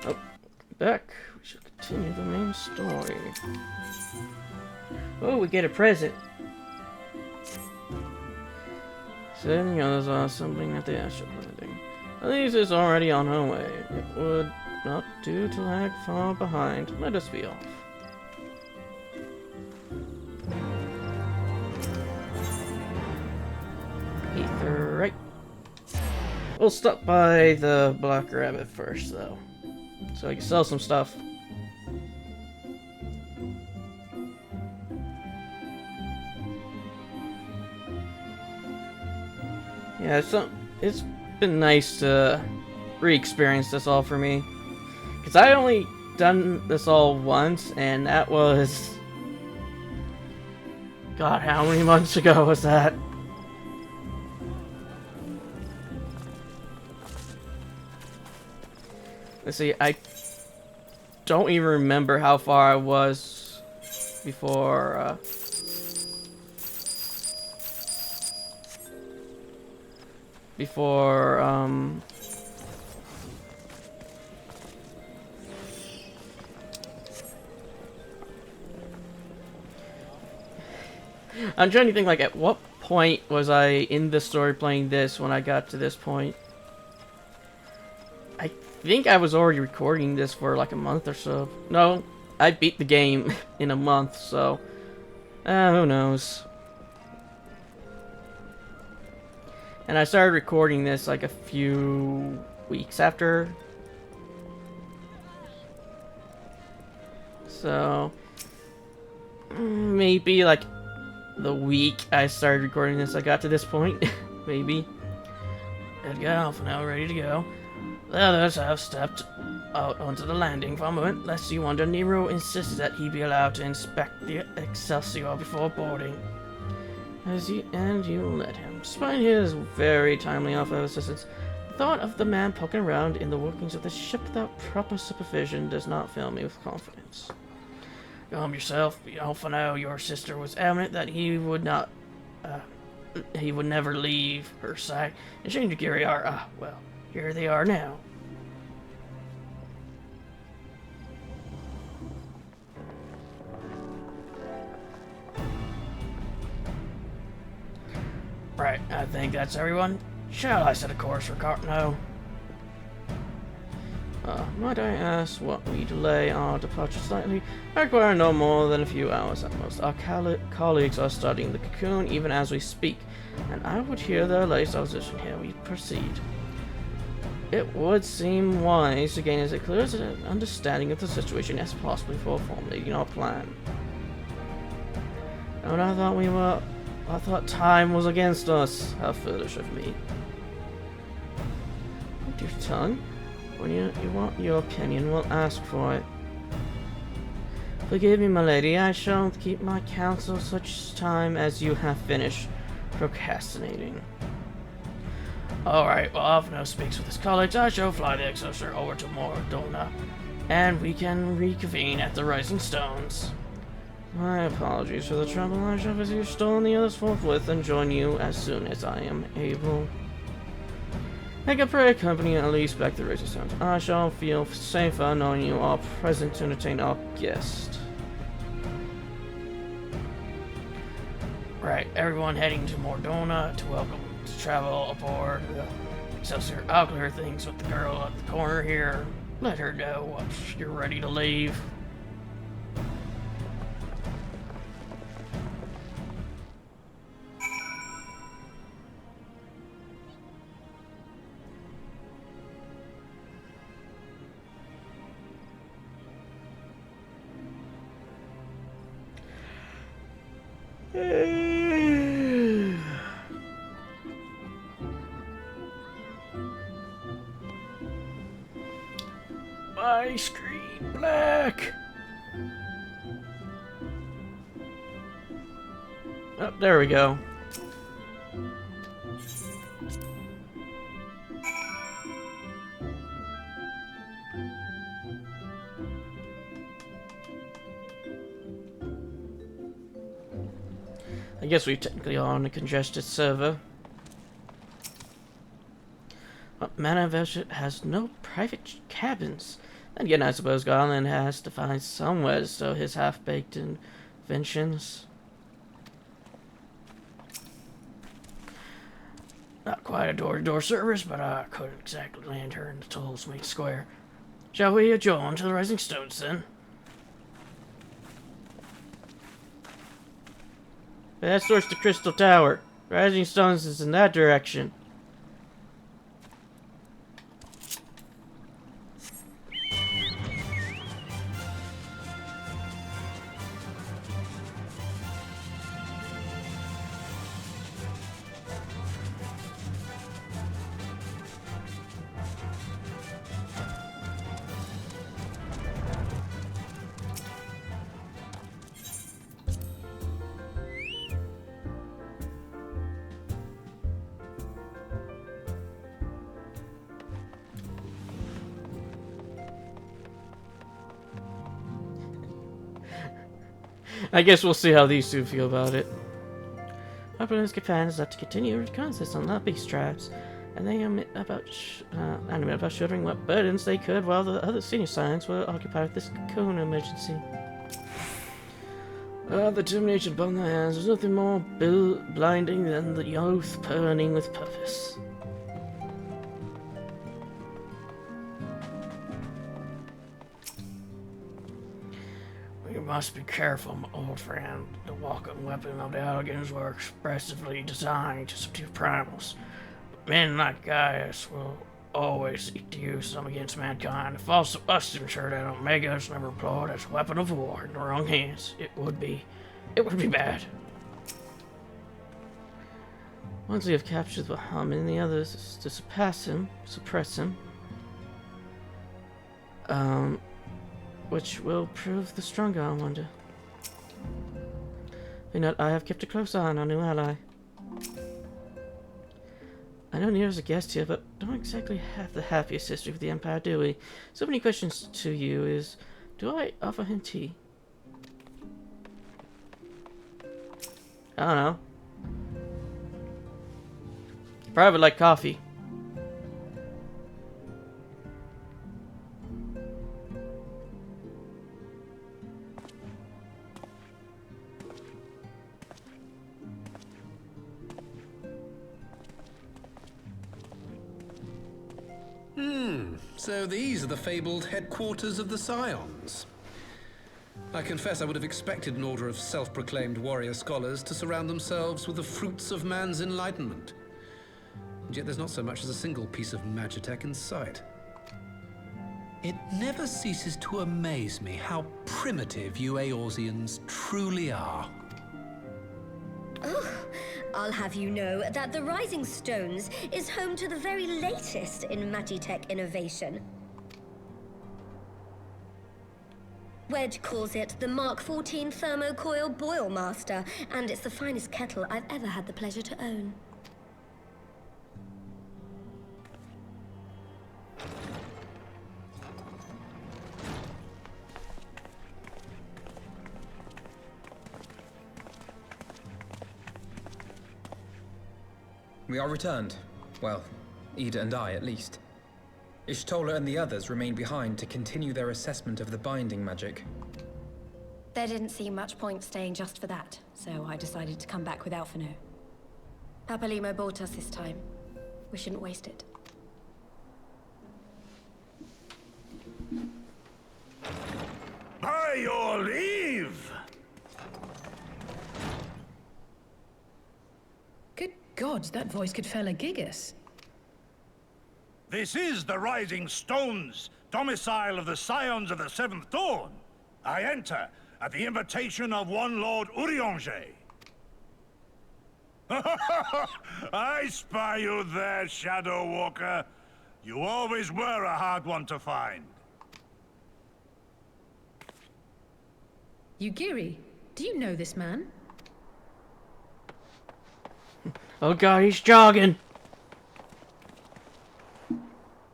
Oh, back. We should continue the main story. Oh, we get a present. Setting the others are assembling at the airship landing. Elise is already on her way. It would not do to lag far behind. Let us be off. Ether, right. We'll stop by the Black Rabbit first, though, so I can sell some stuff. Yeah, it's been nice to re-experience this all for me, because I only done this all once, and that was, God, how many months ago was that? Let's see, I don't even remember how far I was before, I'm trying to think, like, at what point was I in the story playing this when I got to this point? I think I was already recording this for like a month or so. No, I beat the game in a month, so who knows. And I started recording this like a few weeks after. So maybe like the week I started recording this I got to this point. Maybe. I'd get off now, ready to go. The others have stepped out onto the landing for a moment, lest you wonder. Nero insisted that he be allowed to inspect the Excelsior before boarding. And you let him. Despite his very timely offer of assistance, the thought of the man poking around in the workings of the ship without proper supervision does not fill me with confidence. Calm yourself. For now, your sister was adamant that he would never leave her side. And Shane and Gary are, well, here they are now. Right, I think that's everyone. Shall I set a course for Cartno? Might I ask what we delay our departure slightly? I require no more than a few hours at most. Our colleagues are studying the cocoon even as we speak, and I would hear their latest opposition. Here we proceed. It would seem wise to gain as clear as an understanding of the situation as possible before formulating our plan. And I thought time was against us. How foolish of me. Hold your tongue. When you want your opinion, we'll ask for it. Forgive me, my lady. I shall keep my counsel such time as you have finished procrastinating. Alright, well, Alphino speaks with his colleagues. I shall fly the Excelsior over to Mordona, and we can reconvene at the Rising Stones. My apologies for the trouble. I shall visit your stall and the others forthwith and join you as soon as I am able. I can pray accompany at least back to the Rising Stones. I shall feel safer knowing you are present to entertain our guest. Right, everyone heading to Mordona to welcome to travel aboard the Excelsior. I'll clear things with the girl at the corner here. Let her know once you're ready to leave. My screen black. Oh, there we go. I guess we technically are on a congested server. But Manavesha has no private cabins. Then again, I suppose Garland has to find somewhere to stow his half-baked inventions. Not quite a door-to-door service, but I couldn't exactly land her in the tolls main square. Shall we adjourn to the Rising Stones, then? That's towards the Crystal Tower. Rising Stones is in that direction. I guess we'll see how these two feel about it. Upland's companions left to continue reconnaissance on the beast traps, and they admit about shouldering what burdens they could while the other senior science were occupied with this cocoon emergency. The determination upon their hands was nothing more blinding than the youth burning with purpose. You must be careful, my old friend. The walking weapon of the elegans were expressively designed to subdue primals. But men like Gaius will always seek to use them against mankind. If also us ensure that Omega is never employed as a weapon of war in the wrong hands, it would be bad. Once we have captured the Bahamut and the others to suppress him, which will prove the stronger, I wonder. I have kept a close eye on our new ally. I know Nero's a guest here, but don't exactly have the happiest history with the Empire, do we? So many questions to you is, do I offer him tea? I don't know. Probably would like coffee. So these are the fabled headquarters of the Scions. I confess I would have expected an order of self-proclaimed warrior scholars to surround themselves with the fruits of man's enlightenment. And yet there's not so much as a single piece of magitech in sight. It never ceases to amaze me how primitive you Eorzeans truly are. I'll have you know that the Rising Stones is home to the very latest in magitech innovation. Wedge calls it the Mark XIV Thermocoil Boil Master, and it's the finest kettle I've ever had the pleasure to own. We are returned. Well, Ida and I, at least. Ishtola and the others remain behind to continue their assessment of the binding magic. There didn't seem much point staying just for that, so I decided to come back with Alphino. Papalimo bought us this time. We shouldn't waste it. By your leave! Good God, that voice could fell a gigas. This is the Rising Stones, domicile of the Scions of the Seventh Dawn. I enter at the invitation of one Lord Urianger. I spy you there, Shadow Walker. You always were a hard one to find. Yugiri, do you know this man? Oh god, he's jogging!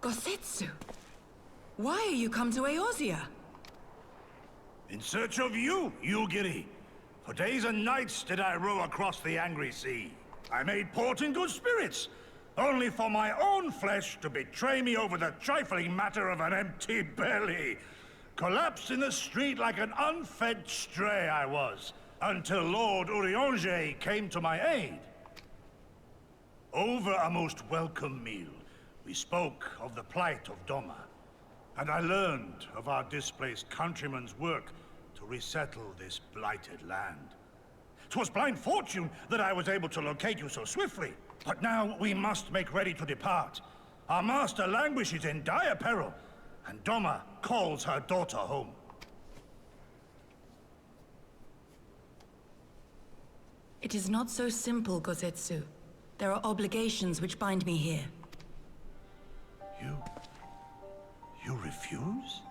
Gosetsu, why are you come to Eorzea? In search of you, Yugiri. For days and nights did I row across the angry sea. I made port in good spirits, only for my own flesh to betray me over the trifling matter of an empty belly. Collapsed in the street like an unfed stray I was, until Lord Urianger came to my aid. Over a most welcome meal, we spoke of the plight of Doma, and I learned of our displaced countrymen's work to resettle this blighted land. 'Twas blind fortune that I was able to locate you so swiftly, but now we must make ready to depart. Our master languishes in dire peril, and Doma calls her daughter home. It is not so simple, Gosetsu. There are obligations which bind me here. You refuse?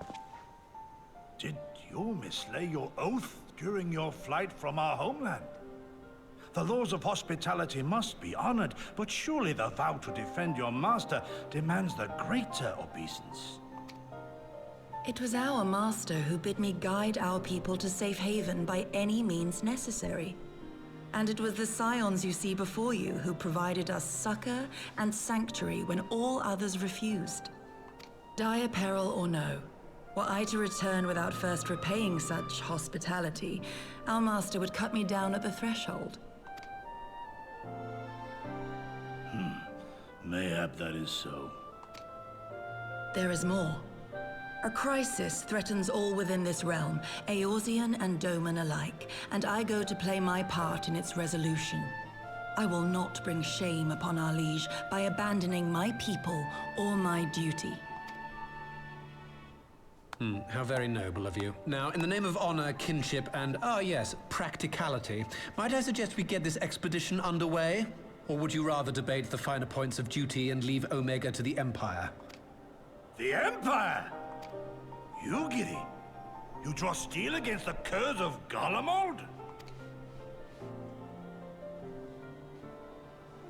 Did you mislay your oath during your flight from our homeland? The laws of hospitality must be honored, but surely the vow to defend your master demands the greater obeisance. It was our master who bid me guide our people to safe haven by any means necessary. And it was the Scions you see before you who provided us succor and sanctuary when all others refused. Dire peril or no, were I to return without first repaying such hospitality, our master would cut me down at the threshold. Mayhap that is so. There is more. A crisis threatens all within this realm, Eorzean and Doman alike, and I go to play my part in its resolution. I will not bring shame upon our liege by abandoning my people or my duty. How very noble of you. Now, in the name of honor, kinship, and, yes, practicality, might I suggest we get this expedition underway? Or would you rather debate the finer points of duty and leave Omega to the Empire? The Empire? You, Giddy? You draw steel against the curse of Garlemald?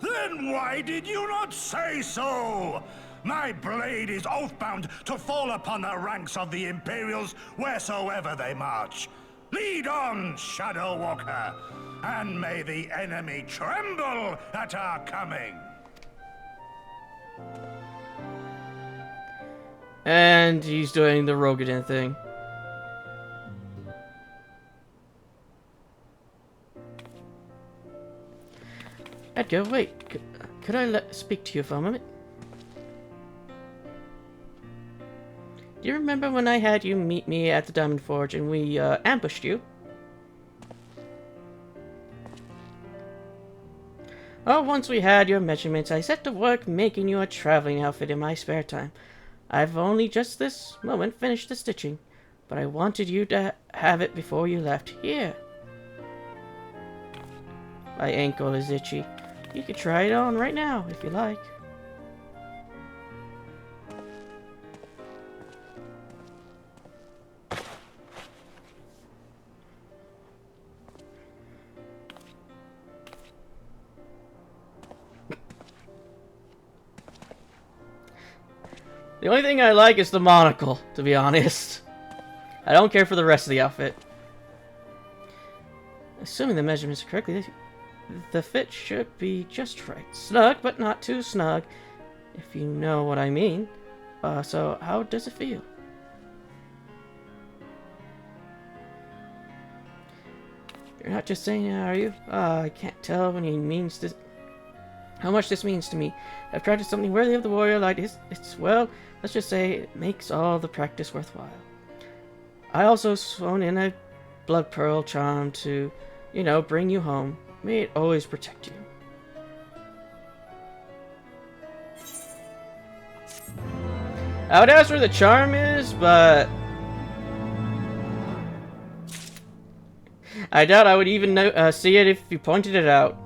Then why did you not say so? My blade is oath-bound to fall upon the ranks of the Imperials wheresoever they march. Lead on, Shadow Walker, and may the enemy tremble at our coming. And he's doing the Rogadin thing. Edgar, wait. Could I speak to you for a moment? Do you remember when I had you meet me at the Diamond Forge and we ambushed you? Oh, once we had your measurements, I set to work making you a traveling outfit in my spare time. I've only just this moment finished the stitching, but I wanted you to have it before you left here. My ankle is itchy. You could try it on right now, if you like. The only thing I like is the monocle, to be honest. I don't care for the rest of the outfit. Assuming the measurements are correctly, the fit should be just right. Snug, but not too snug, if you know what I mean. So how does it feel? You're not just saying it, are you? I can't tell when he means this. How much this means to me. I've tried something worthy of the warrior light. It's well, let's just say it makes all the practice worthwhile. I also sewn in a blood pearl charm to, you know, bring you home. May it always protect you. I would ask where the charm is, but I doubt I would even see it if you pointed it out.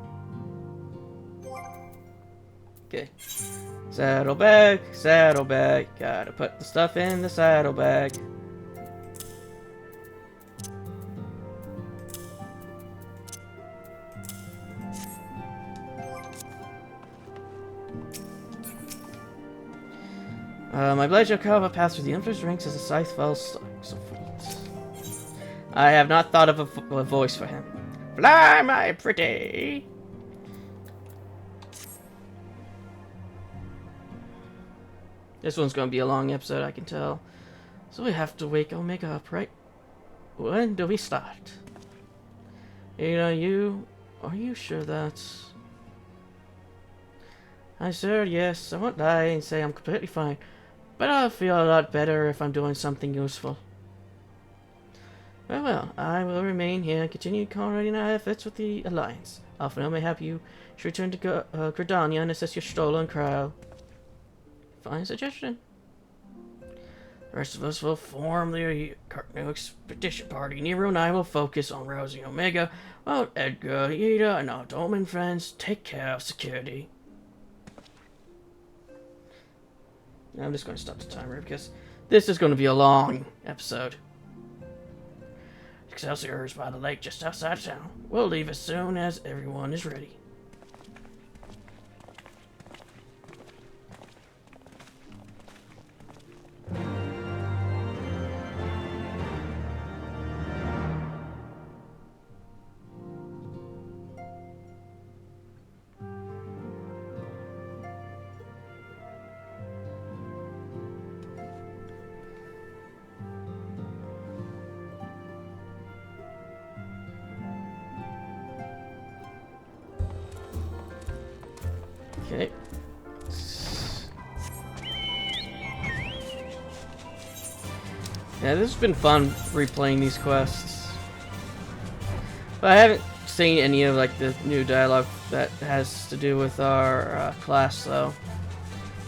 Okay. Saddlebag, saddlebag. Gotta put the stuff in the saddlebag. My blade shall carve a path through the emperor's ranks as a scythe fells so forth. I have not thought of a voice for him. Fly, my pretty! This one's gonna be a long episode, I can tell. So we have to wake Omega up, right? When do we start? Ada, are you sure that's... Hi, sir, yes, I won't lie and say I'm completely fine. But I'll feel a lot better if I'm doing something useful. Very well, I will remain here and continue coordinating our efforts with the Alliance. Alphino may have you should return to Gridania and assist your stolen crowd. Fine suggestion. The rest of us will form the Cartno Expedition Party. Nero and I will focus on rousing Omega, while Edgar, Ida, and our Dolmen friends take care of security. Now I'm just going to stop the timer because this is going to be a long episode. Excelsior is by the lake just outside town. We'll leave as soon as everyone is ready. Okay. Yeah, this has been fun replaying these quests. But I haven't seen any of like the new dialogue that has to do with our class, though.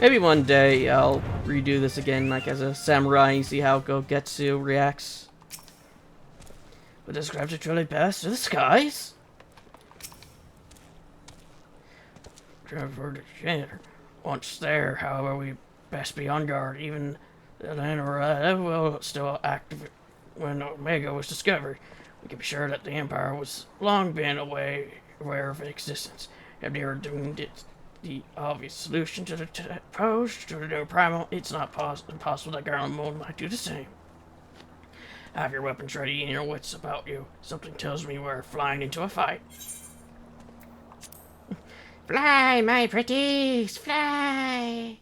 Maybe one day I'll redo this again, like as a samurai, and see how Gogetsu reacts. But describes it truly best to the skies. Once there, however, we best be on guard. Even the Lanora will still active when Omega was discovered. We can be sure that the Empire was long been aware of its existence. Have never doomed it the obvious solution to the posed to the new primal. It's not impossible that Garlemald might do the same. Have your weapons ready and your wits about you. Something tells me we're flying into a fight. Fly, my pretties, fly!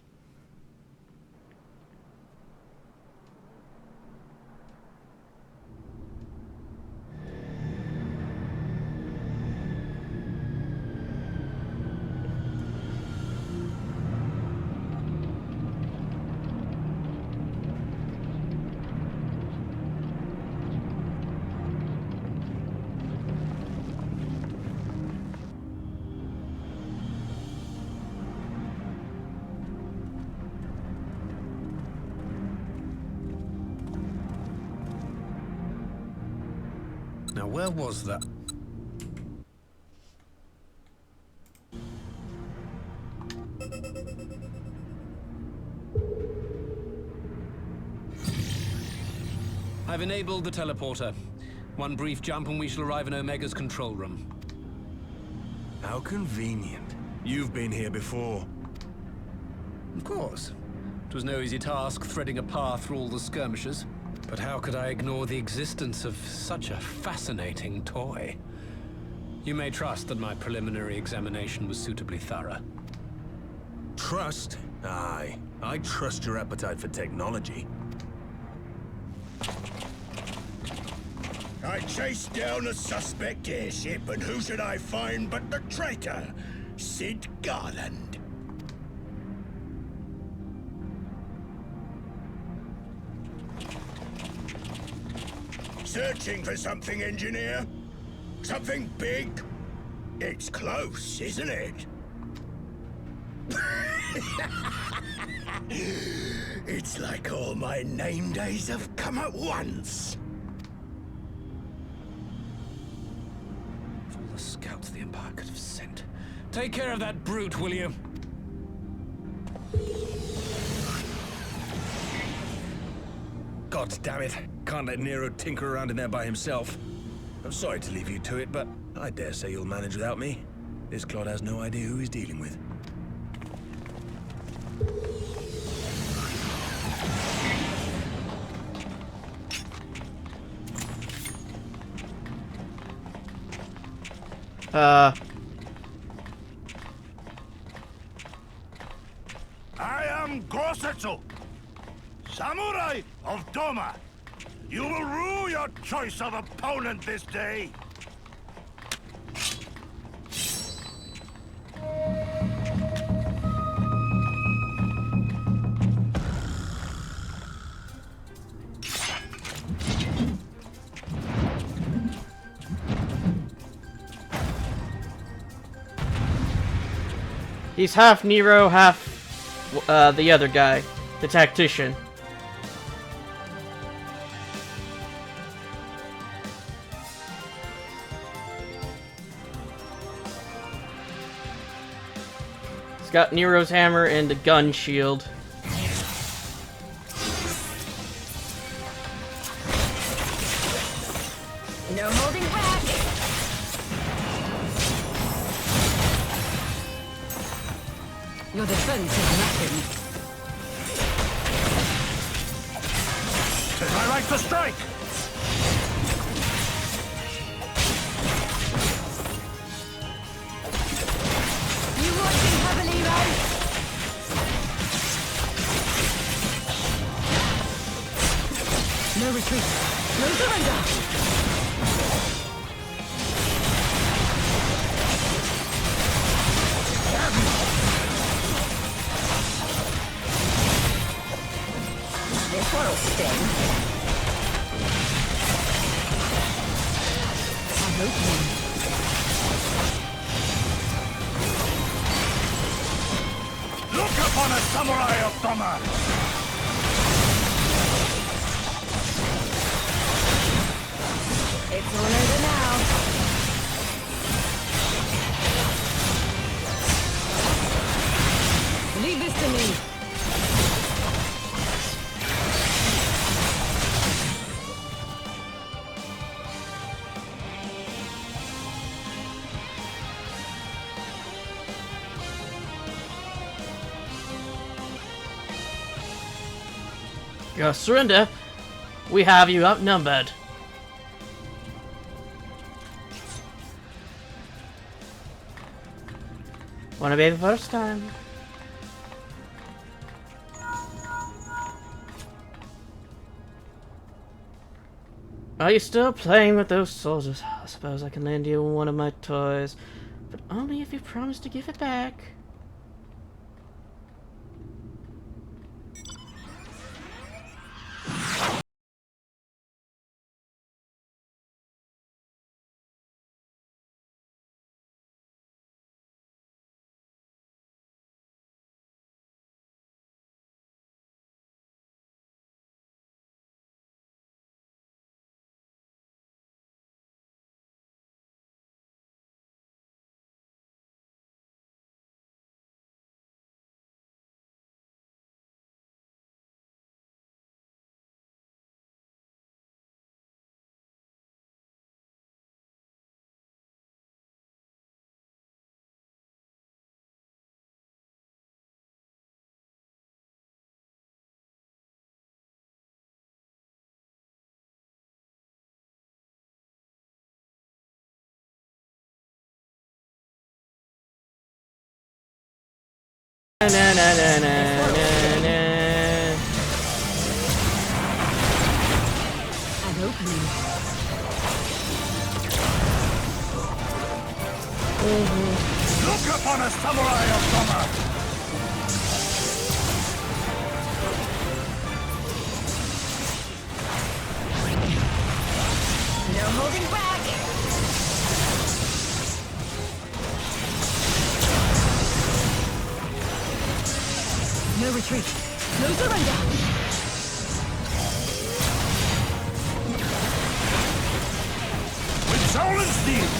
Now, where was that? I've enabled the teleporter. One brief jump and we shall arrive in Omega's control room. How convenient. You've been here before. Of course. It was no easy task threading a path through all the skirmishes. But how could I ignore the existence of such a fascinating toy? You may trust that my preliminary examination was suitably thorough. Trust? Aye. I trust your appetite for technology. I chased down a suspect airship, and who should I find but the traitor, Sid Garland. Searching for something, engineer? Something big? It's close, isn't it? It's like all my name days have come at once. Of all the scouts the Empire could have sent. Take care of that brute, will you? God damn it. Can't let Nero tinker around in there by himself. I'm sorry to leave you to it, but I dare say you'll manage without me. This clod has no idea who he's dealing with. I am Gorsuch Zetsu! Samurai of Doma! You will rue your choice of opponent this day! He's half Nero, half the other guy, the tactician. He's got Nero's hammer and a gun shield. No holding back! Your defense is nothing. Tis my right to strike! You watching heavily, right? No retreat. No surrender! This one'll sting. I'm opening. Look upon a samurai of Doma! It's all over now. Leave this to me. Go surrender. We have you outnumbered. Wanna be the first time? Are you still playing with those soldiers? I suppose I can lend you one of my toys, but only if you promise to give it back. Na, na, na, na, na, na. An opening. Look upon a samurai of Doma! No holding back. No retreat. No surrender. With soul and steel!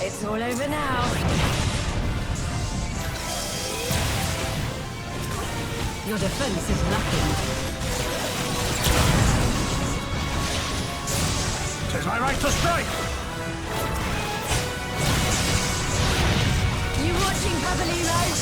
It's all over now. Your defense is nothing. Tis my right to strike! You watching heavily, right?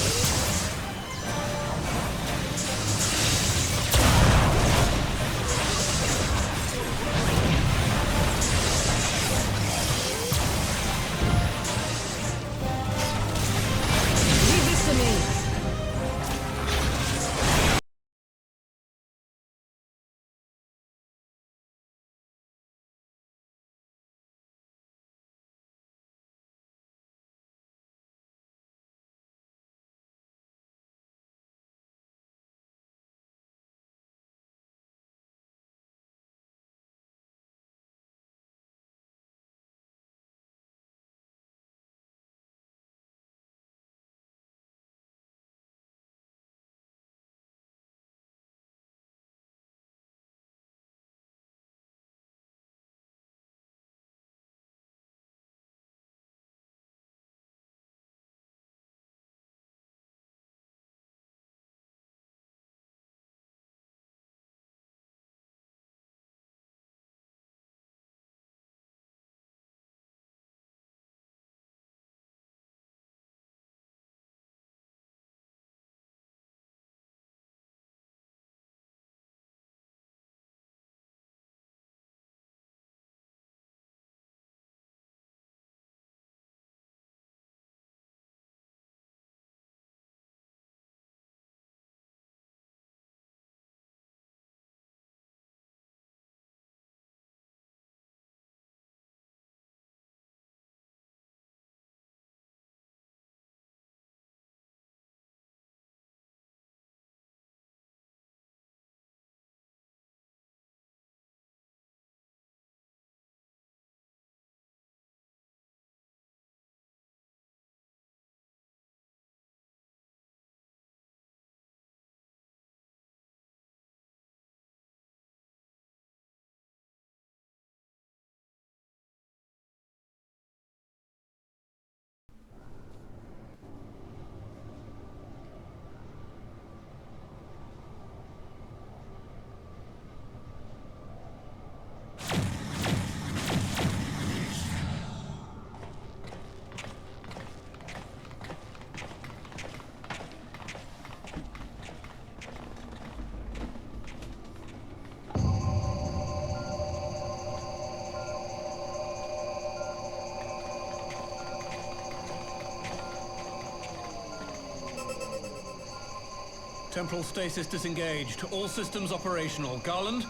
Temporal stasis disengaged. All systems operational. Garland?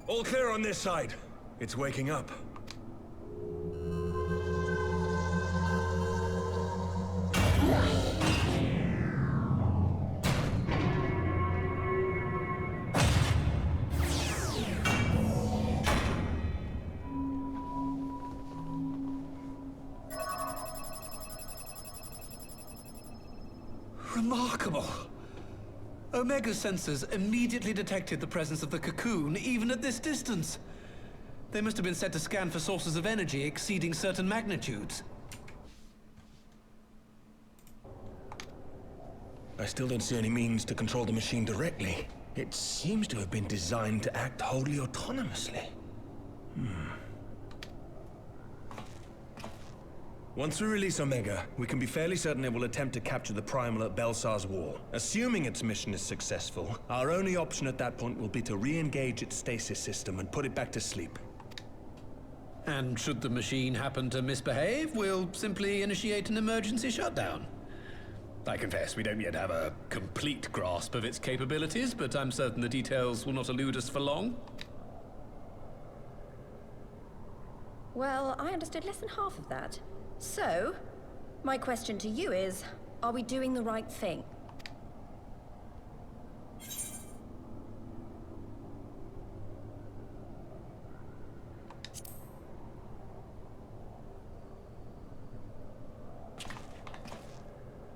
All clear on this side. It's waking up. Remarkable. Omega's sensors immediately detected the presence of the cocoon, even at this distance. They must have been set to scan for sources of energy exceeding certain magnitudes. I still don't see any means to control the machine directly. It seems to have been designed to act wholly autonomously. Once we release Omega, we can be fairly certain it will attempt to capture the Primal at Belsar's Wall. Assuming its mission is successful, our only option at that point will be to re-engage its stasis system and put it back to sleep. And should the machine happen to misbehave, we'll simply initiate an emergency shutdown. I confess we don't yet have a complete grasp of its capabilities, but I'm certain the details will not elude us for long. Well, I understood less than half of that. So, my question to you is, are we doing the right thing?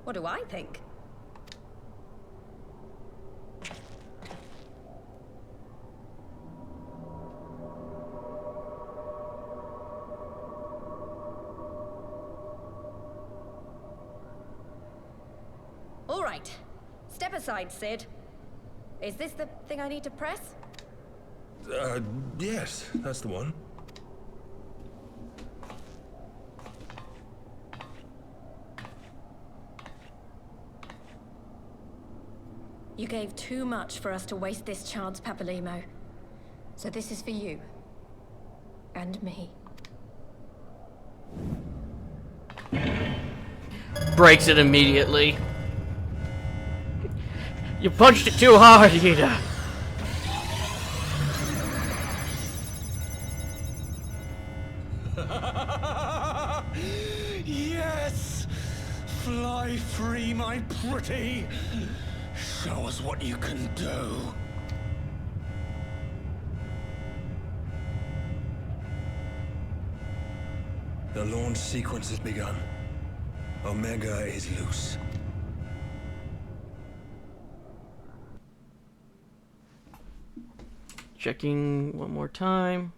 What do I think? All right. Step aside, Sid. Is this the thing I need to press? Yes, that's the one. You gave too much for us to waste this chance, Papalimo. So this is for you. And me. Breaks it immediately. You punched it too hard, Ida. Yes! Fly free, my pretty! Show us what you can do. The launch sequence has begun. Omega is loose. Checking one more time.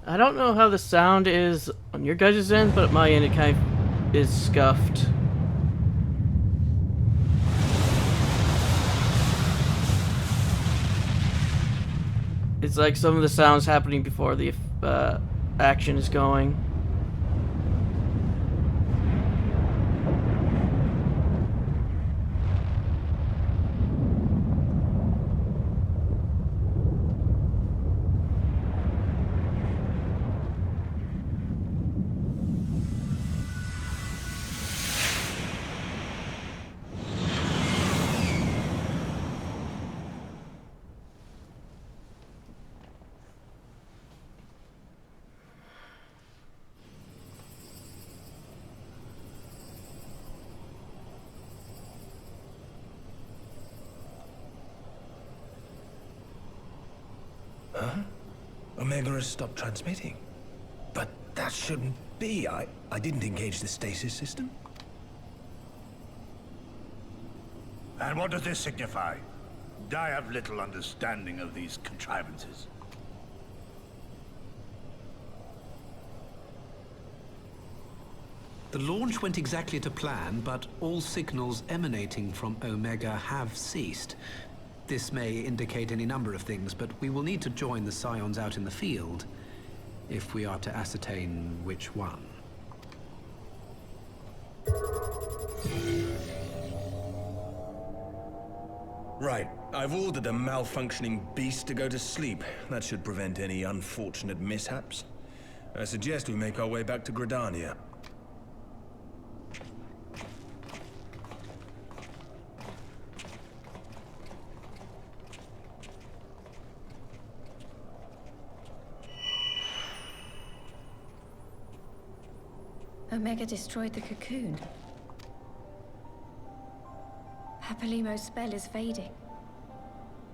I don't know how the sound is on your guys' end, but at my end it kind of is scuffed. It's like some of the sounds happening before the action is going. Omega has stopped transmitting. But that shouldn't be. I didn't engage the stasis system. And what does this signify? I have little understanding of these contrivances. The launch went exactly to plan, but all signals emanating from Omega have ceased. This may indicate any number of things, but we will need to join the Scions out in the field if we are to ascertain which one. Right. I've ordered a malfunctioning beast to go to sleep. That should prevent any unfortunate mishaps. I suggest we make our way back to Gridania. Omega destroyed the cocoon. Papalimo's spell is fading.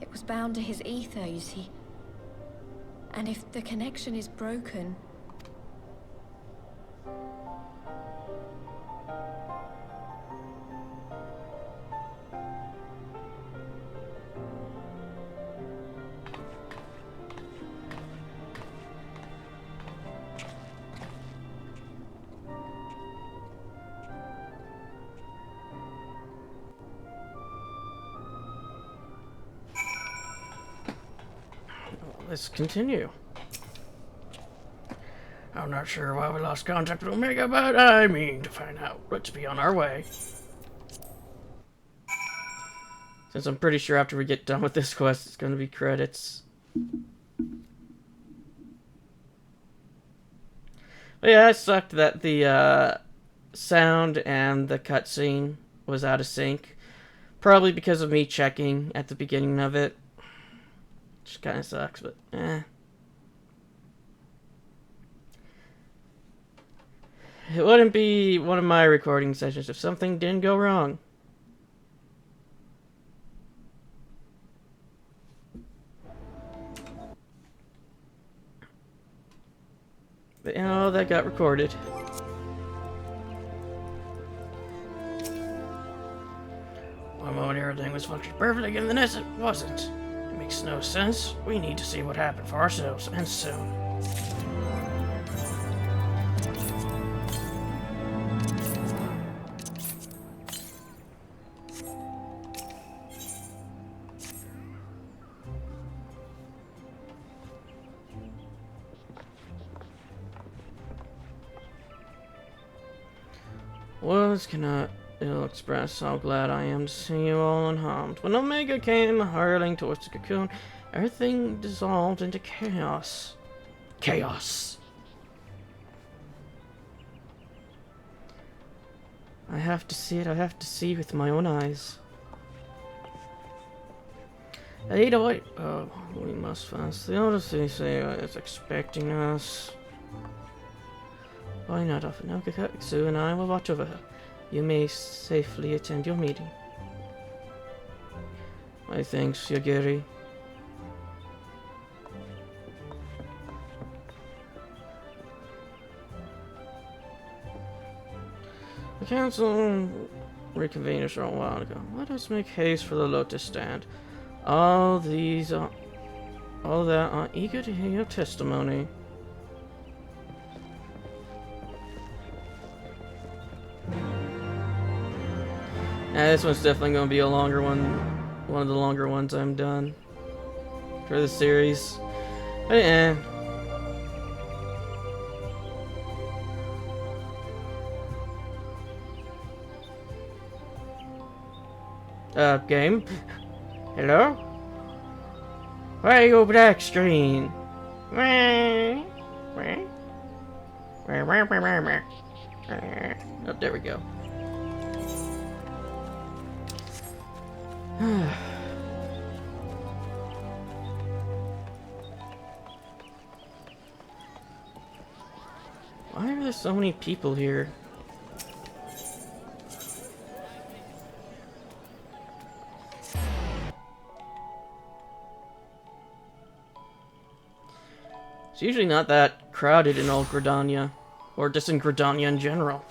It was bound to his ether, you see. And if the connection is broken... Let's continue. I'm not sure why we lost contact with Omega, but I mean to find out. Let's be on our way. Since I'm pretty sure after we get done with this quest, it's going to be credits. But yeah, it sucked that the sound and the cutscene was out of sync. Probably because of me checking at the beginning of it. Which kind of sucks, but eh. It wouldn't be one of my recording sessions if something didn't go wrong. But you know, that got recorded. One moment everything was functioning perfectly, and the next it wasn't. It makes no sense. We need to see what happened for ourselves, and soon. Words cannot ill express how glad I am to see you all unharmed. When Omega came hurling towards the cocoon, everything dissolved into chaos. Chaos! I have to see it. I have to see with my own eyes. Ada, wait. Oh, we must fast. The Odyssey is expecting us. Why not offer no Kakatsu and I will watch over her. You may safely attend your meeting. My thanks, Yagiri. The council reconvened a short while ago. Let us make haste for the Lotus Stand. All that are eager to hear your testimony. This one's definitely going to be a longer one. One of the longer ones I'm done for the series. But yeah. Game? Hello? Why go black screen? Oh, there we go. Why are there so many people here? It's usually not that crowded in Old Gridania, or just in Gridania in general.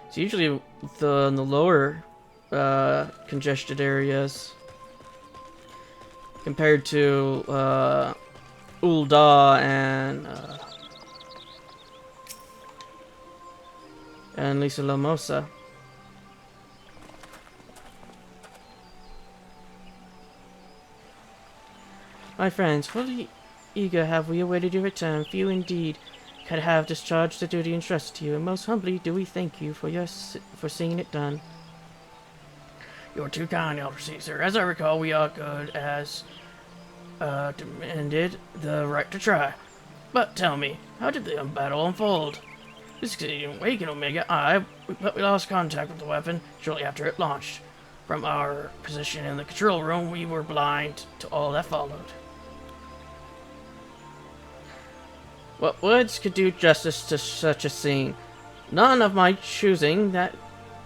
It's usually in the lower congested areas compared to Ul'dah and Lisa Lamosa. My friends, fully eager have we awaited your return. Few indeed could have discharged the duty entrusted to you, and most humbly do we thank you for seeing it done. You're too kind, Elder Caesar. As I recall, we are good as demanded the right to try. But tell me, how did the battle unfold? Succeeding Wake and Omega, we lost contact with the weapon shortly after it launched. From our position in the control room, we were blind to all that followed. What words could do justice to such a scene? None of my choosing, that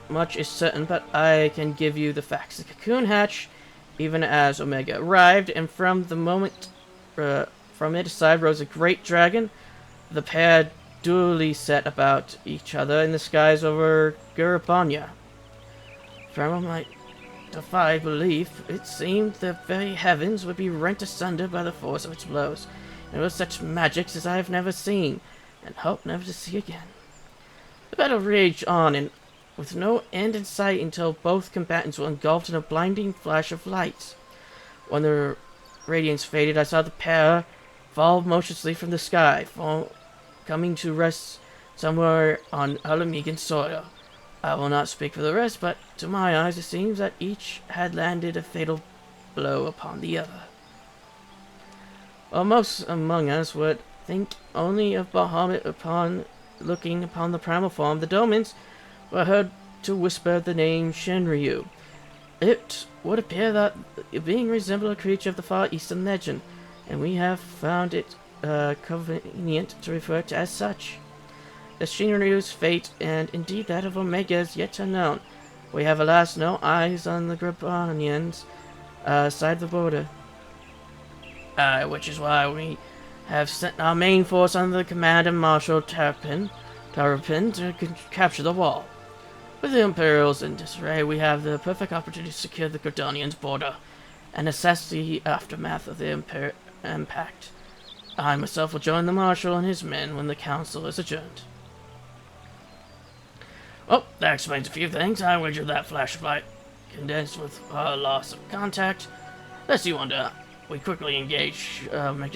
much is certain, but I can give you the facts. The cocoon hatched even as Omega arrived, and from the moment from its side rose a great dragon. The pair duly set about each other in the skies over Gurabanya. From my defied belief, it seemed the very heavens would be rent asunder by the force of its blows. It was such magics as I have never seen, and hope never to see again. The battle raged on, and with no end in sight until both combatants were engulfed in a blinding flash of light. When the radiance faded, I saw the pair fall motionlessly from the sky, coming to rest somewhere on Alamegan soil. I will not speak for the rest, but to my eyes it seems that each had landed a fatal blow upon the other. While most among us would think only of Bahamut upon looking upon the primal form, the Domans were heard to whisper the name Shinryu. It would appear that the being resembled a creature of the far eastern legend, and we have found it convenient to refer to as such. The Shinryu's fate, and indeed that of Omega, is yet unknown. We have alas no eyes on the Grabanians side of the border. Which is why we have sent our main force under the command of Marshal Tarapin to capture the wall. With the Imperials in disarray, we have the perfect opportunity to secure the Gridanians' border and assess the aftermath of the impact. I myself will join the Marshal and his men when the council is adjourned. Well, that explains a few things. I wager that flash of light condensed with loss of contact. Lest you wonder, we quickly engage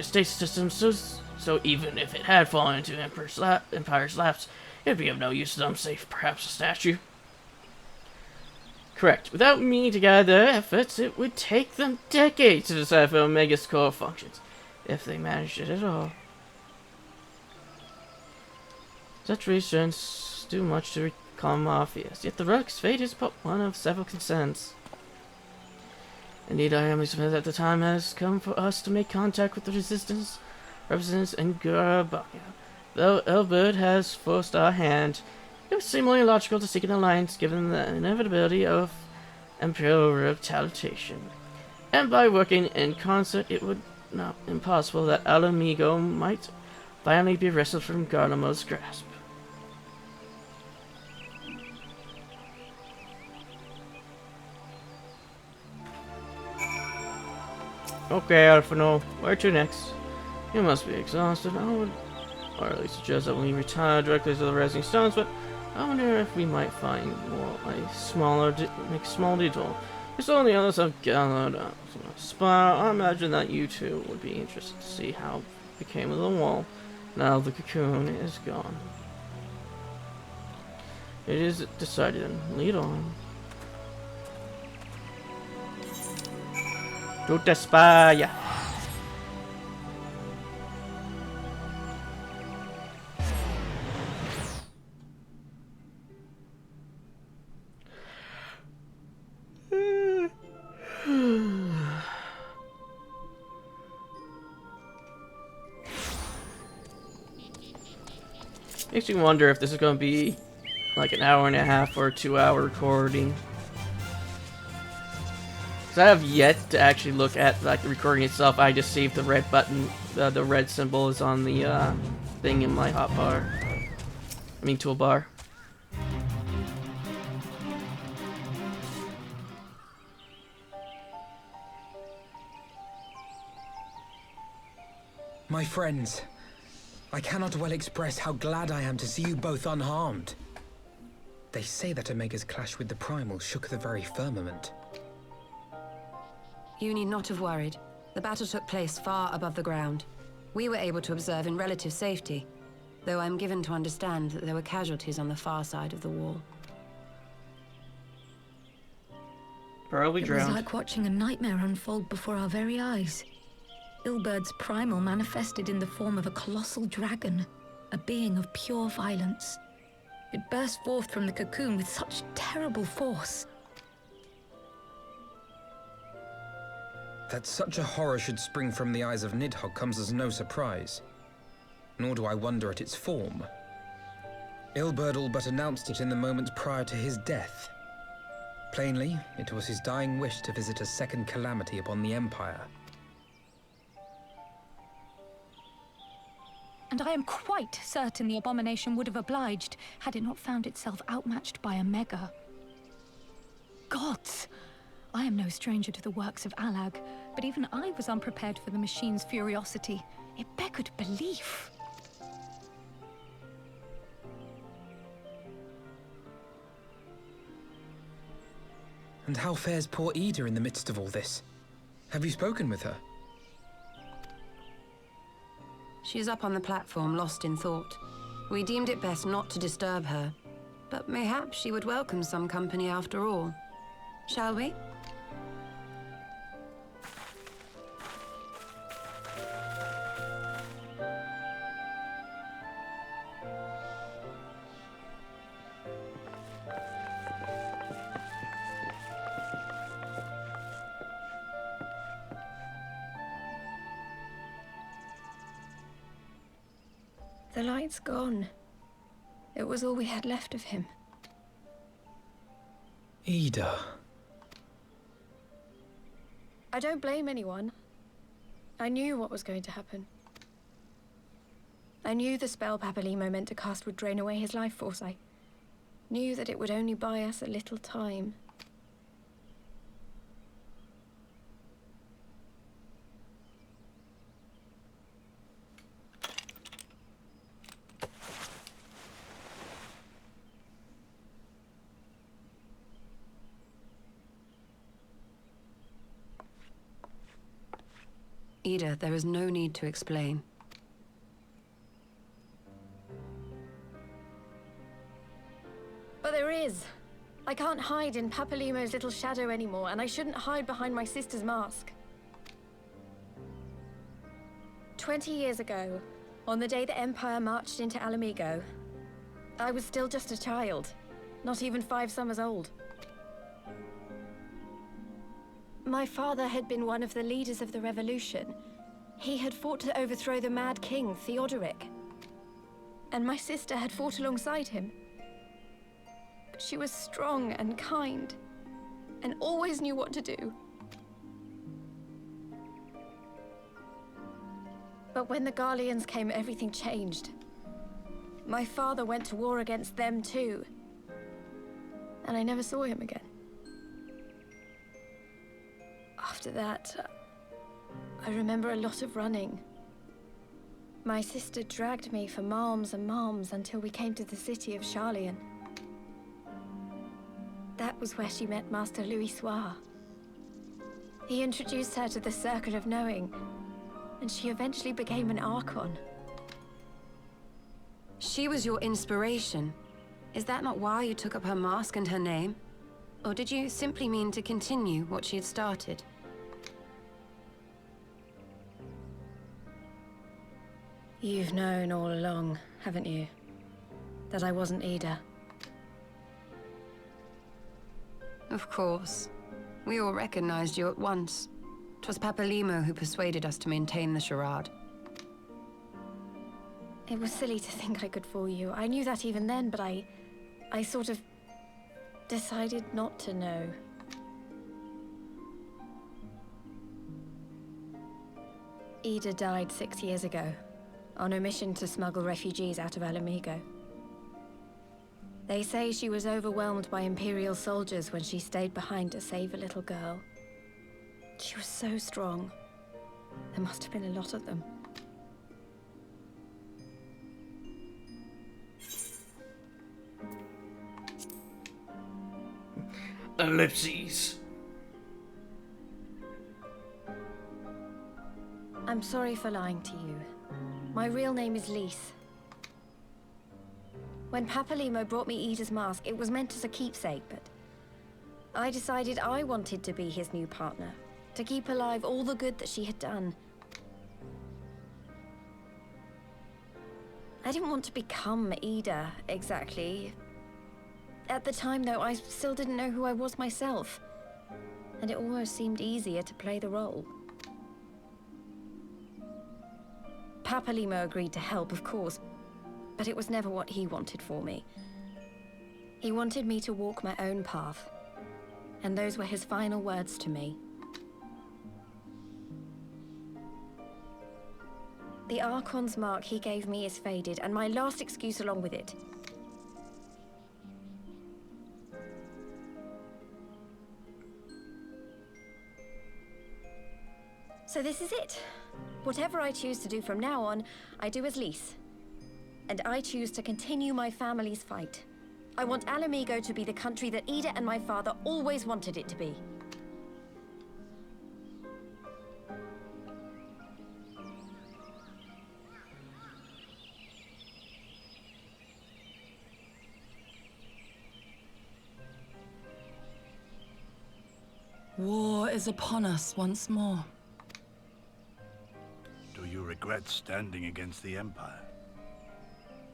stasis systems, so even if it had fallen into Empire's laps, it would be of no use to them, save perhaps a statue. Correct. Without me to guide their efforts, it would take them decades to decipher Omega's core functions, if they managed it at all. Such reassurance do much to calm our fears, yet the relic's fate is but one of several concerns. Indeed, I am submit that the time has come for us to make contact with the resistance representatives in Gurabanya. Though Elbert has forced our hand, it was seemingly logical to seek an alliance given the inevitability of Imperial retaliation. And by working in concert, it would not be impossible that Alamigo might finally be wrestled from Garlemald's grasp. Okay, Alphino, where to next? You must be exhausted. I would or at least suggest that we retire directly to the Rising Stones, but I wonder if we might find a small detour. If so, the others have gathered up. I imagine that you two would be interested to see how it became of the wall now the cocoon is gone. It is decided, and lead on. To the spire. Makes you wonder if this is going to be like an hour and a half or a 2-hour recording. Because I have yet to actually look at like the recording itself. I just saved the red button, the red symbol is on the thing in my hotbar. I mean toolbar. My friends, I cannot well express how glad I am to see you both unharmed. They say that Omega's clash with the Primal shook the very firmament. You need not have worried. The battle took place far above the ground. We were able to observe in relative safety, though I'm given to understand that there were casualties on the far side of the wall. Probably drowned. It was like watching a nightmare unfold before our very eyes. Ilberd's primal manifested in the form of a colossal dragon, a being of pure violence. It burst forth from the cocoon with such terrible force. That such a horror should spring from the eyes of Nidhogg comes as no surprise. Nor do I wonder at its form. Ilberd all but announced it in the moments prior to his death. Plainly, it was his dying wish to visit a second calamity upon the Empire. And I am quite certain the abomination would have obliged had it not found itself outmatched by Omega. Gods! I am no stranger to the works of Alag, but even I was unprepared for the machine's furiosity. It beggared belief. And how fares poor Ida in the midst of all this? Have you spoken with her? She's up on the platform, lost in thought. We deemed it best not to disturb her, but mayhaps she would welcome some company after all. Shall we? The light's gone. It was all we had left of him. Ida. I don't blame anyone. I knew what was going to happen. I knew the spell Papalimo meant to cast would drain away his life force. I knew that it would only buy us a little time. Ida, there is no need to explain. But there is. I can't hide in Papalimo's little shadow anymore, and I shouldn't hide behind my sister's mask. 20 years ago, on the day the Empire marched into Alamigo, I was still just a child, not even 5 summers old. My father had been one of the leaders of the revolution. He had fought to overthrow the Mad King, Theodoric. And my sister had fought alongside him. But she was strong and kind, and always knew what to do. But when the Garleans came, everything changed. My father went to war against them too. And I never saw him again. After that, I remember a lot of running. My sister dragged me for malms and malms until we came to the city of Charlian. That was where she met Master Louis Soir. He introduced her to the Circle of Knowing, and she eventually became an Archon. She was your inspiration. Is that not why you took up her mask and her name? Or did you simply mean to continue what she had started? You've known all along, haven't you? That I wasn't Ida. Of course. We all recognized you at once. 'Twas Papalimo who persuaded us to maintain the charade. It was silly to think I could fool you. I knew that even then, but I sort of decided not to know. Ida died 6 years ago, on a mission to smuggle refugees out of Alamigo. They say she was overwhelmed by Imperial soldiers when she stayed behind to save a little girl. She was so strong. There must have been a lot of them. Ellipses. I'm sorry for lying to you. My real name is Lise. When Papalimo brought me Ida's mask, it was meant as a keepsake, but I decided I wanted to be his new partner, to keep alive all the good that she had done. I didn't want to become Ida, exactly. At the time, though, I still didn't know who I was myself, and it almost seemed easier to play the role. Papalimo agreed to help, of course, but it was never what he wanted for me. He wanted me to walk my own path, and those were his final words to me. The Archon's mark he gave me is faded, and my last excuse along with it. So this is it. Whatever I choose to do from now on, I do as Lise. And I choose to continue my family's fight. I want Alamigo to be the country that Ida and my father always wanted it to be. War is upon us once more. Do you regret standing against the Empire?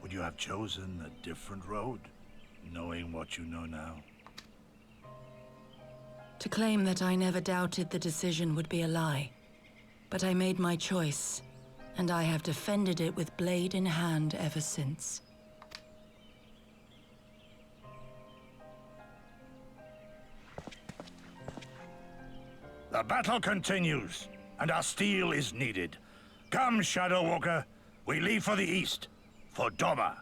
Would you have chosen a different road, knowing what you know now? To claim that I never doubted the decision would be a lie. But I made my choice, and I have defended it with blade in hand ever since. The battle continues, and our steel is needed. Come, Shadow Walker, we leave for the east, for Doma.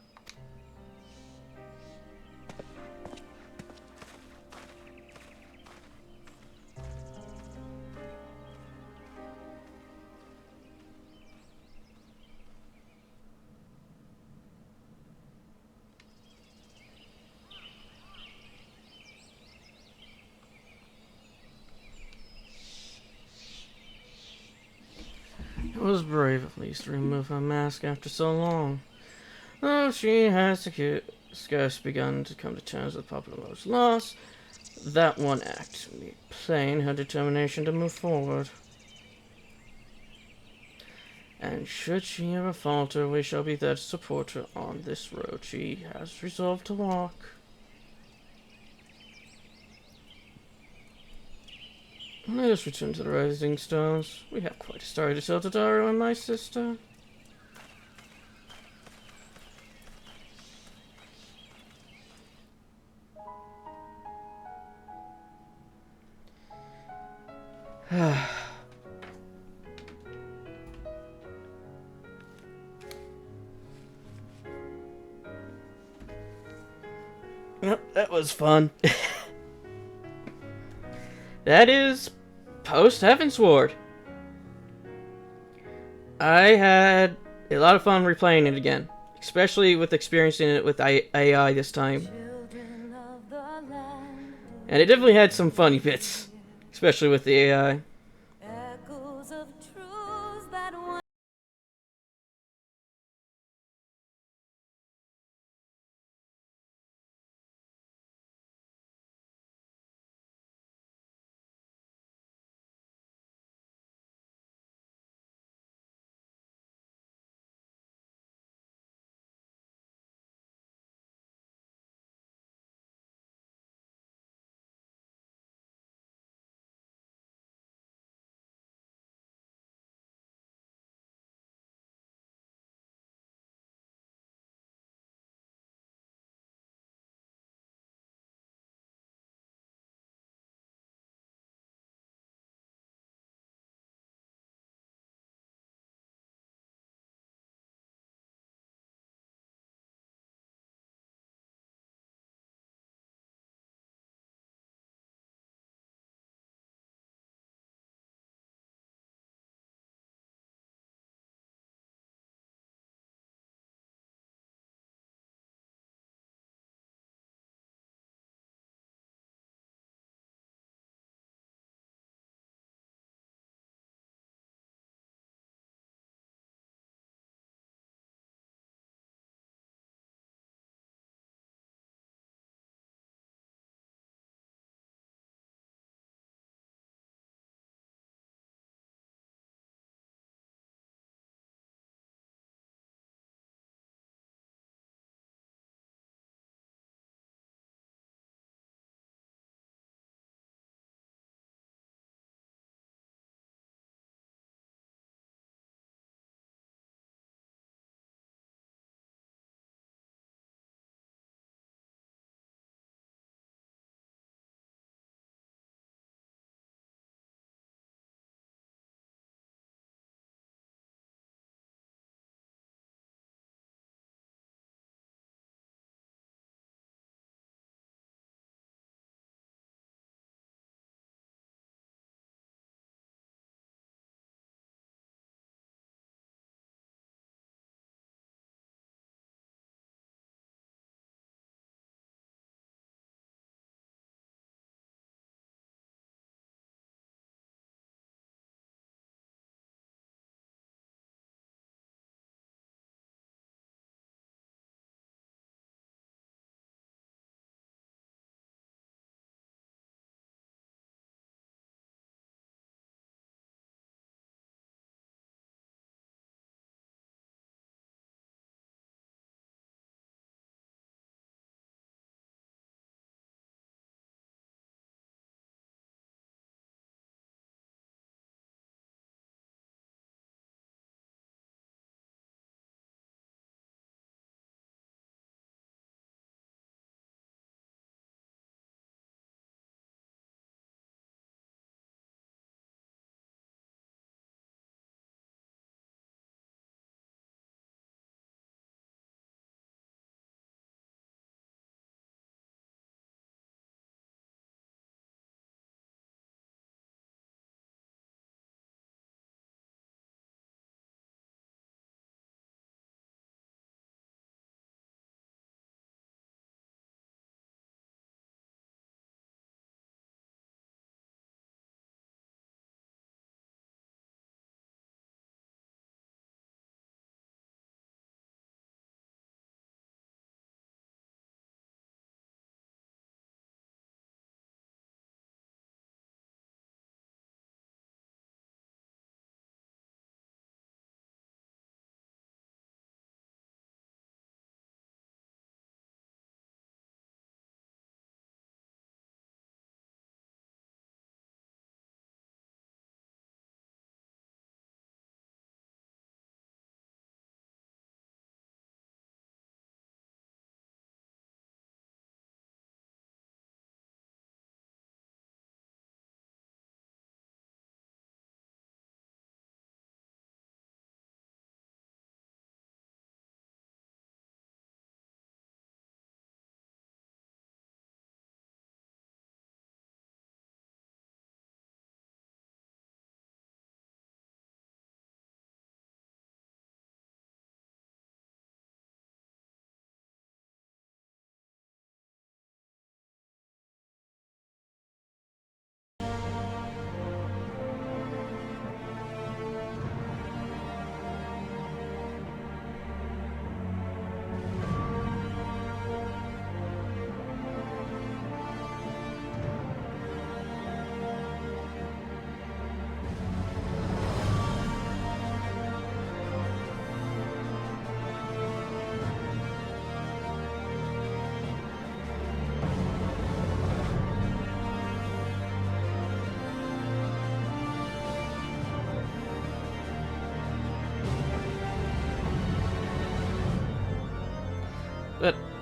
It was brave at least to remove her mask after so long. Though she has scarce begun to come to terms with Papalimo's loss, that one act made plain her determination to move forward. And should she ever falter, we shall be there to support her on this road she has resolved to walk. Let us return to the Rising Stones. We have quite a story to tell to Dario and my sister. Yep, that was fun. That is post Heavensward. I had A lot of fun replaying it again, especially with experiencing it with AI this time. And it definitely had some funny bits, especially with the AI.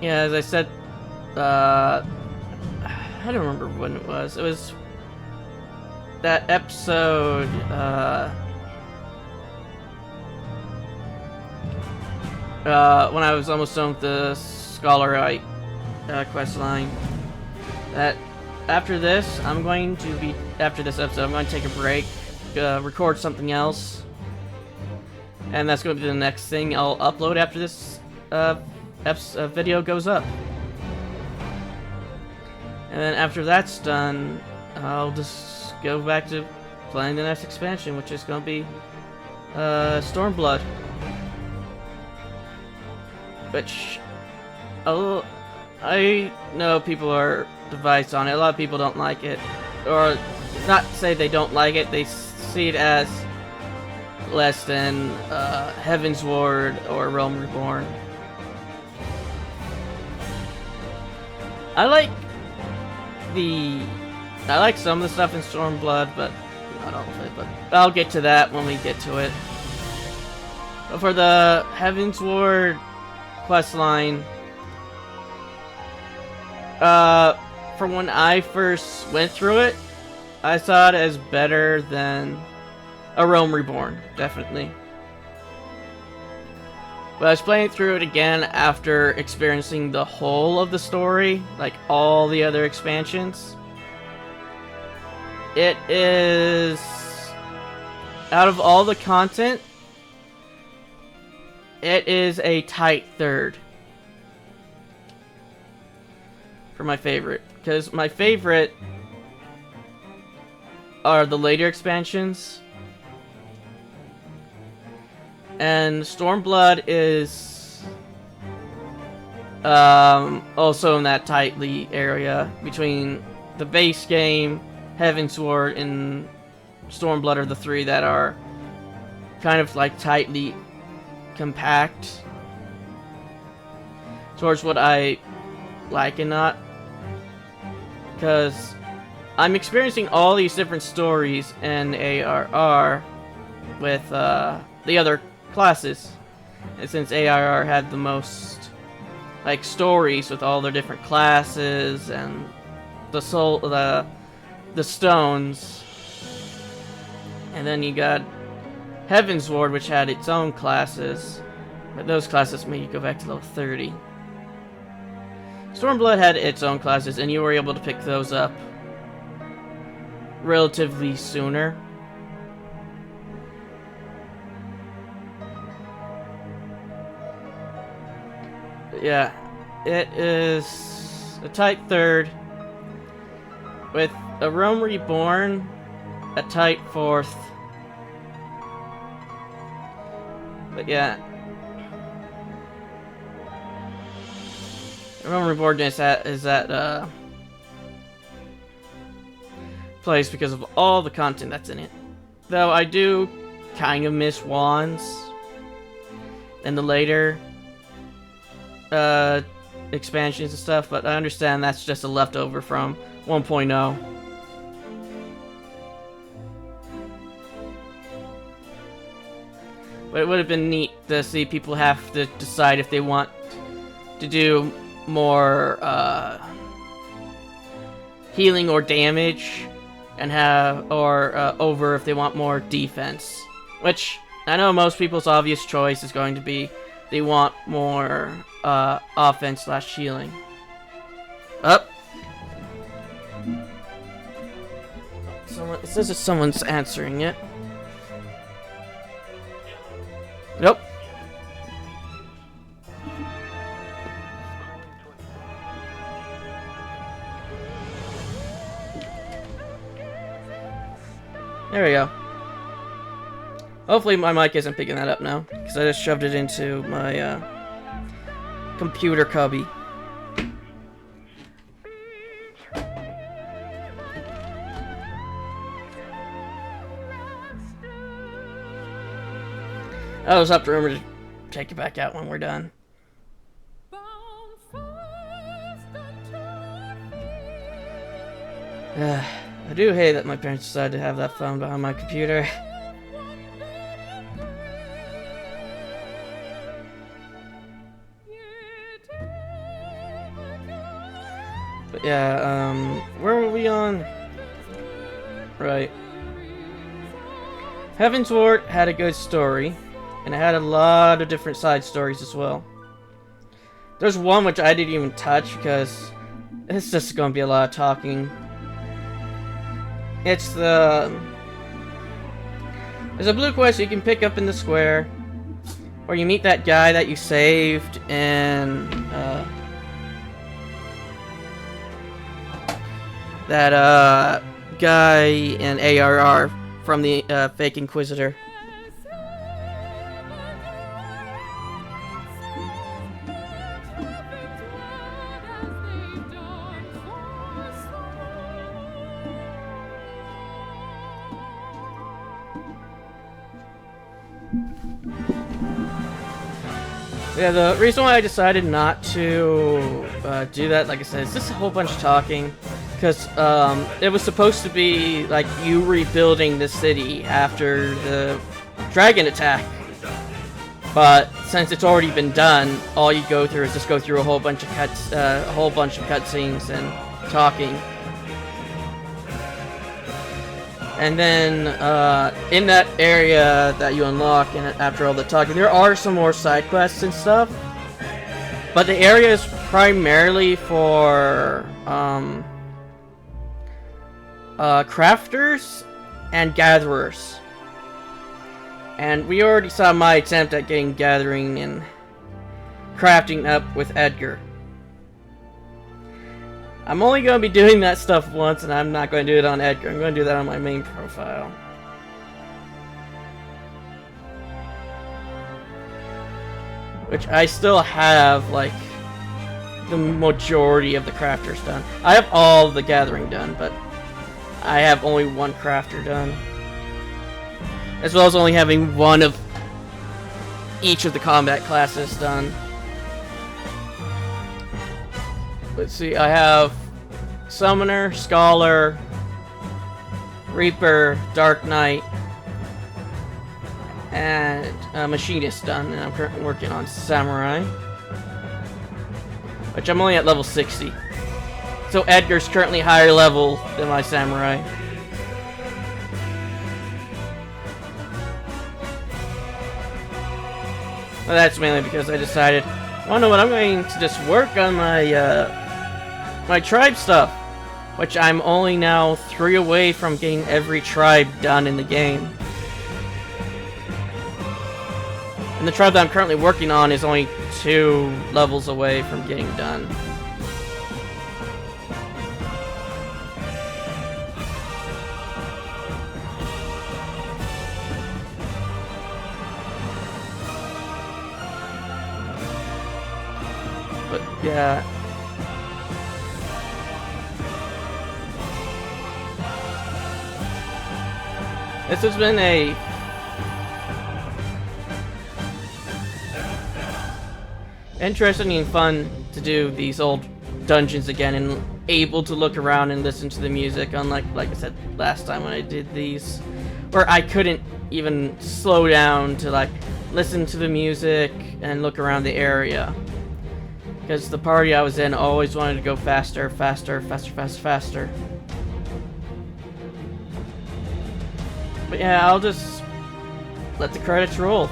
Yeah, as I said, I don't remember when it was. It was that episode, when I was almost done with the Scholarite quest line. That after this, after this episode, I'm going to take a break, record something else, and that's going to be the next thing I'll upload after this video goes up. And then after that's done, I'll just go back to playing the next expansion, which is going to be Stormblood. Which, I know people are divided on it. A lot of people don't like it. Or, not say they don't like it, they see it as less than Heaven's Ward or Realm Reborn. I like some of the stuff in Stormblood, but not all of it. But I'll get to that when we get to it. But for the Heaven's Ward questline, from when I first went through it, I saw it as better than a Realm Reborn, definitely. But I was playing through it again after experiencing the whole of the story, like all the other expansions. It is, out of all the content, it is a tight third for my favorite. Because my favorite are the later expansions. And Stormblood is also in that tightly area between the base game, Heaven's Ward, and Stormblood are the three that are kind of like tightly compact towards what I like and not. Because I'm experiencing all these different stories in ARR with the other classes, and since ARR had the most like stories with all their different classes and the stones, and then you got Heaven's Ward, which had its own classes, but those classes made you go back to level 30. Stormblood had its own classes, and you were able to pick those up relatively sooner. Yeah, it is a tight third, with a Realm Reborn a tight fourth. But yeah, Realm Reborn is at place because of all the content that's in it. Though I do kind of miss wands and the later expansions and stuff, but I understand that's just a leftover from 1.0. But it would have been neat to see people have to decide if they want to do more healing or damage, and over if they want more defense. Which I know most people's obvious choice is going to be they want more offense / healing. Up. It says that someone's answering it. Nope. There we go. Hopefully my mic isn't picking that up now, because I just shoved it into my computer cubby. I was up to remember to take it back out when we're done. I do hate that my parents decided to have that phone behind my computer. But yeah, where were we on? Right. Heaven's Ward had a good story, and it had a lot of different side stories as well. There's one which I didn't even touch because it's just going to be a lot of talking. It's there's a blue quest you can pick up in the square, where you meet that guy that you saved, and that guy in ARR from the fake Inquisitor. Yeah, the reason why I decided not to do that, like I said, is just a whole bunch of talking. Because it was supposed to be like you rebuilding the city after the dragon attack. But since it's already been done, all you go through is just go through a whole bunch of cutscenes and talking. And then in that area that you unlock, and after all the talking, there are some more side quests and stuff. But the area is primarily for crafters and gatherers. And we already saw my attempt at getting gathering and crafting up with Edgar. I'm only going to be doing that stuff once, and I'm not going to do it on Edgar. I'm going to do that on my main profile. Which I still have, like, the majority of the crafters done. I have all the gathering done, but I have only one crafter done. As well as only having one of each of the combat classes done. Let's see, I have Summoner, Scholar, Reaper, Dark Knight, and Machinist done, and I'm currently working on Samurai, which I'm only at level 60. So Edgar's currently higher level than my Samurai. Well, that's mainly because I decided, well, no, what, I'm going to just work on my my tribe stuff, which I'm only now 3 away from getting every tribe done in the game. And the tribe that I'm currently working on is only 2 levels away from getting done. But yeah. This has been a interesting and fun to do these old dungeons again, and able to look around and listen to the music, unlike, like I said last time when I did these, where I couldn't even slow down to like listen to the music and look around the area. Because the party I was in always wanted to go faster, faster, faster, faster, faster. But yeah, I'll just let the credits roll.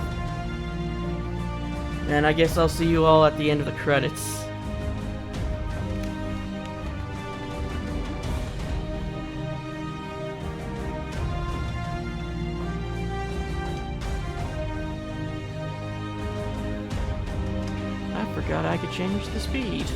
And I guess I'll see you all at the end of the credits. I forgot I could change the speed.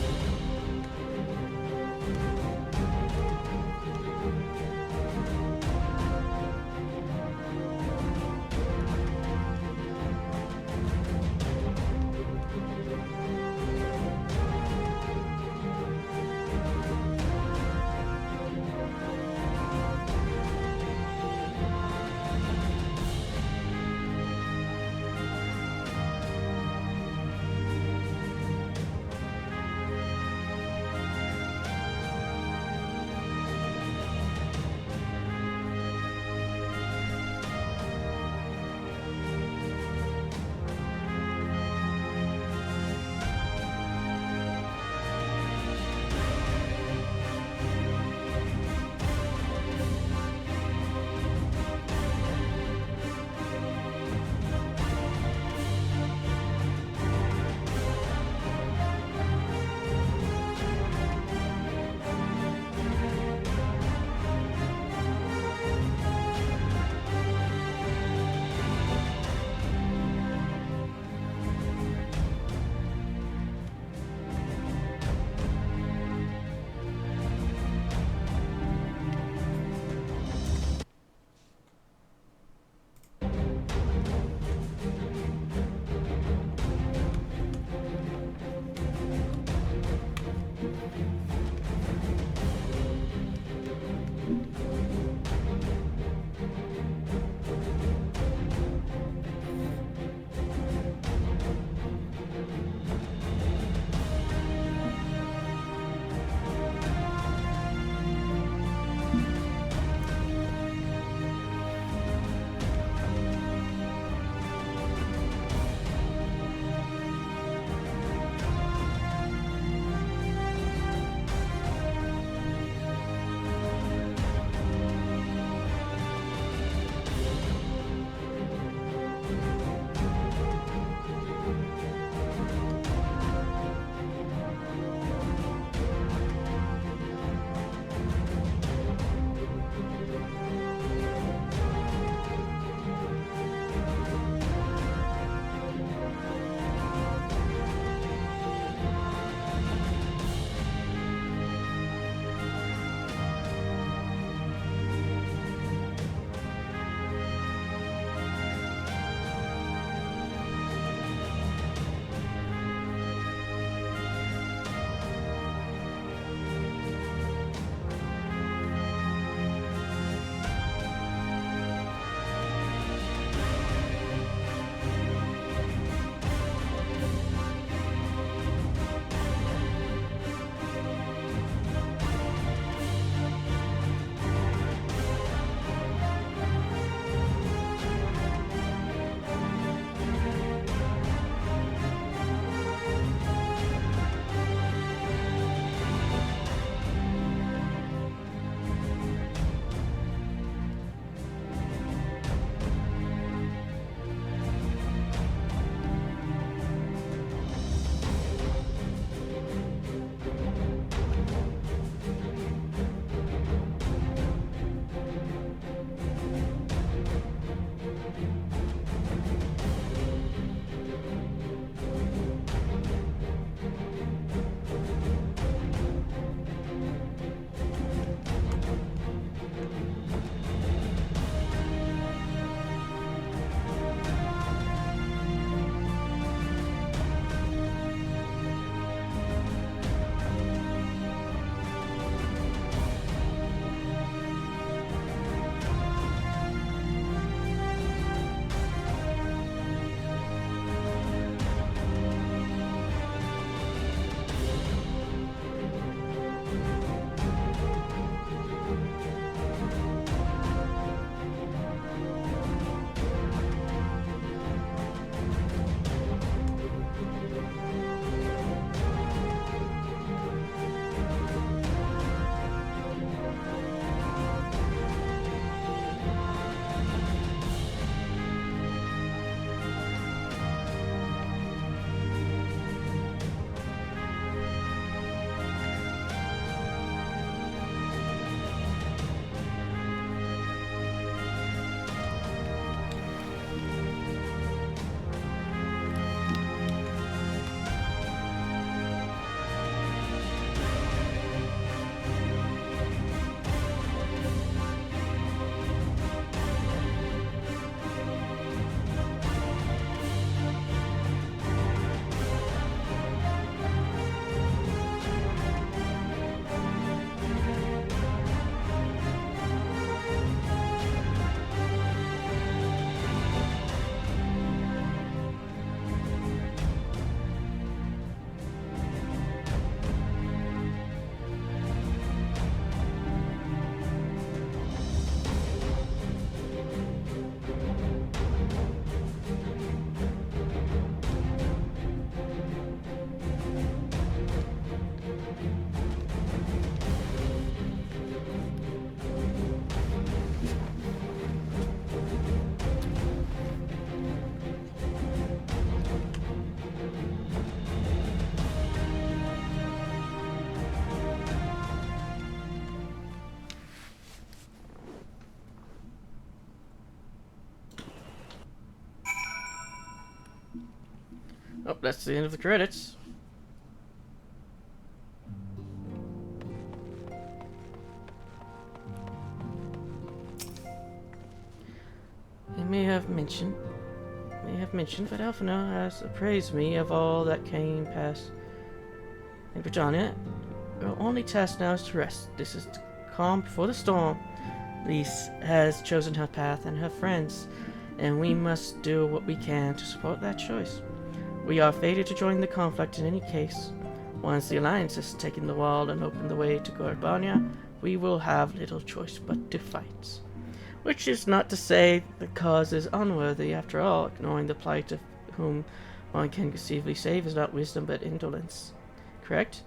Oh, that's the end of the credits. I may have mentioned that Alphino has appraised me of all that came past in Britannia. Our only task now is to rest. This is to calm before the storm. Lise has chosen her path and her friends, and we must do what we can to support that choice. We are fated to join the conflict in any case. Once the Alliance has taken the wall and opened the way to Gorbania, we will have little choice but to fight. Which is not to say the cause is unworthy. After all, ignoring the plight of whom one can conceivably save is not wisdom but indolence. Correct?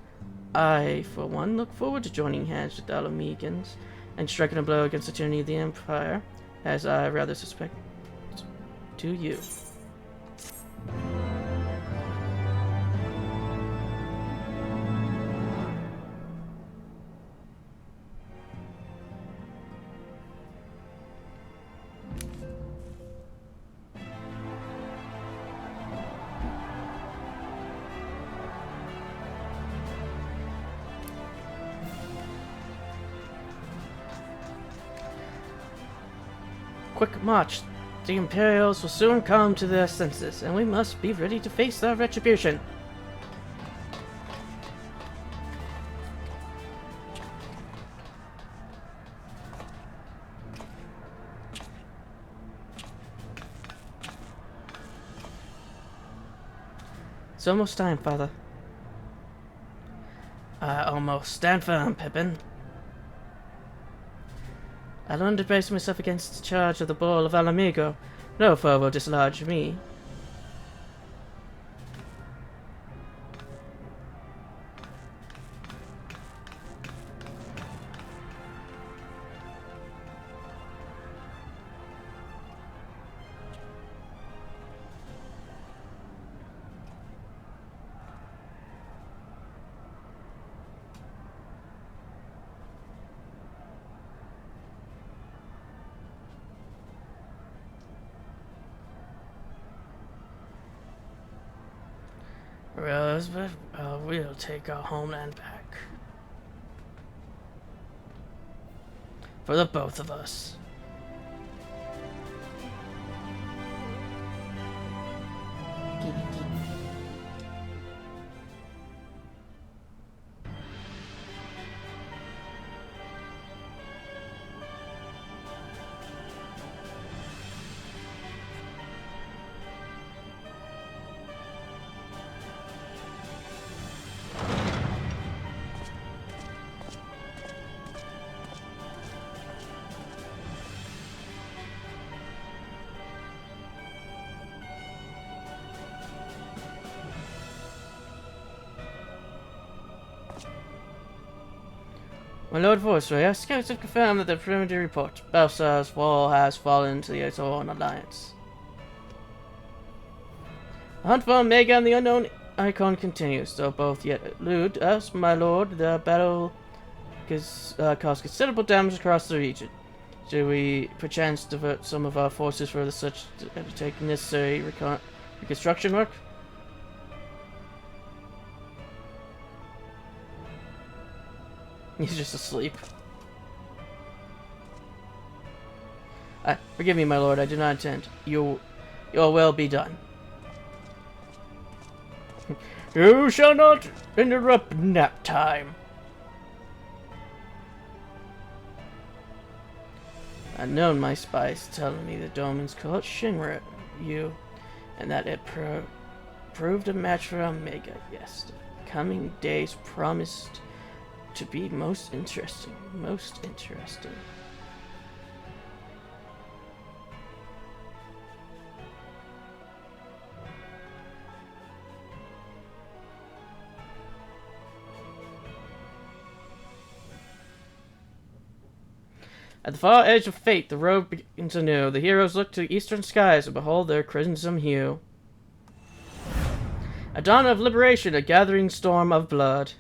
I, for one, look forward to joining hands with the Alamegans and striking a blow against the tyranny of the Empire, as I rather suspect to you. Quick march. The Imperials will soon come to their senses, and we must be ready to face their retribution. It's almost time, Father. Almost. Stand firm, Pippin. I learned to brace myself against the charge of the Bull of Alamigo. No foe will dislodge me. Rosebud, we'll take our homeland back. For the both of us. My Lord Viceroy, our scouts have confirmed that the preliminary report, Belsar's wall has fallen to the Azoran Alliance. The hunt for Omega and the unknown icon continues, though both yet elude us, my lord. The battle caused considerable damage across the region. Should we perchance divert some of our forces for such to undertake necessary reconstruction work? He's just asleep. Forgive me, my lord, I do not intend. Your will be done. You shall not interrupt nap time. Unknown, my spies telling me the Domin's called Shinra you, and that it proved a match for Omega. Yes, the coming days promised to be most interesting. Most interesting. At the far edge of fate, the road begins anew. The heroes look to the eastern skies and behold their crimson hue. A dawn of liberation, a gathering storm of blood.